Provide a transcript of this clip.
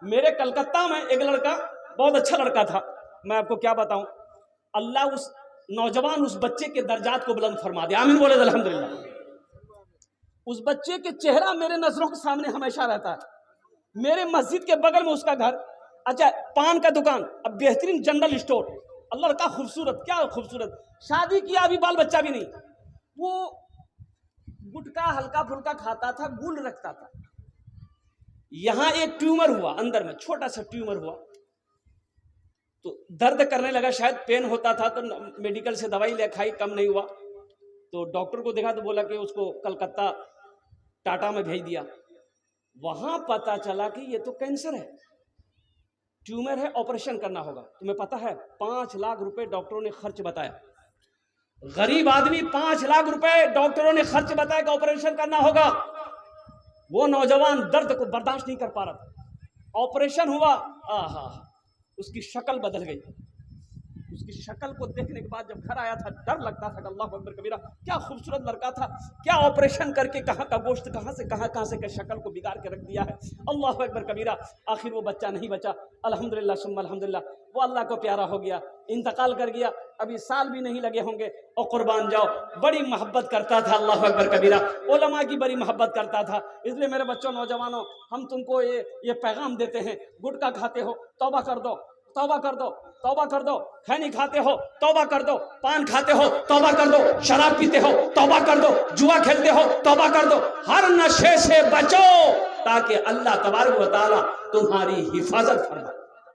मेरे कलकत्ता में एक लड़का, बहुत अच्छा लड़का था, मैं आपको क्या बताऊं, अल्लाह उस नौजवान, उस बच्चे के दर्जात को बुलंद फरमा दिया। आमीन बोले अल्हम्दुलिल्लाह। उस बच्चे के चेहरा मेरे नजरों के सामने हमेशा रहता है। मेरे मस्जिद के बगल में उसका घर, अच्छा पान का दुकान, अब बेहतरीन जनरल स्टोर, अल्लाह का खूबसूरत, क्या खूबसूरत, शादी किया अभी बाल बच्चा भी नहीं। वो गुटखा हल्का फुल्का खाता था, गुल रखता था। यहां एक ट्यूमर हुआ अंदर में, छोटा सा ट्यूमर हुआ, तो दर्द करने लगा, शायद पेन होता था, तो मेडिकल से दवाई ले खाई, कम नहीं हुआ, तो डॉक्टर को देखा तो बोला कि उसको कलकत्ता टाटा में भेज दिया। वहां पता चला कि ये तो कैंसर है, ट्यूमर है, ऑपरेशन करना होगा। तुम्हें पता है 5 लाख रुपए डॉक्टरों ने खर्च बताया। गरीब आदमी 5 लाख रुपए डॉक्टरों ने खर्च बताया कि ऑपरेशन करना होगा। वो नौजवान दर्द को बर्दाश्त नहीं कर पा रहा था। ऑपरेशन हुआ, आहा, उसकी शक्ल बदल गई। उसकी शक्ल को देखने के बाद जब घर आया था, डर लगता था कि अल्लाह अकबर कबीरा, क्या खूबसूरत लड़का था, क्या ऑपरेशन करके कहाँ का गोश्त कहाँ से शक्ल को बिगाड़ के रख दिया है, अल्लाह अकबर कबीरा। आखिर वो बच्चा नहीं बचा, अल्हम्दुलिल्लाह सुम्मा अल्हम्दुलिल्लाह, वो अल्लाह को प्यारा हो गया, इंतकाल कर गया। अभी साल भी नहीं लगे होंगे, और कुर्बान जाओ, बड़ी मोहब्बत करता था, अल्लाह अकबर कबीरा, उलमा की बड़ी मोहब्बत करता था। इसलिए मेरे बच्चों, नौजवानों, हम तुमको ये पैगाम देते हैं, गुटखा खाते हो तौबा कर दो, तौबा कर दो, तौबा कर दो, खैनी खाते हो तौबा कर दो, पान खाते हो तौबा कर दो, शराब पीते हो तौबा कर दो, जुआ खेलते हो तौबा कर दो, हर नशे से बचो ताकि अल्लाह तबारक व तआला तुम्हारी हिफाजत फरमाए।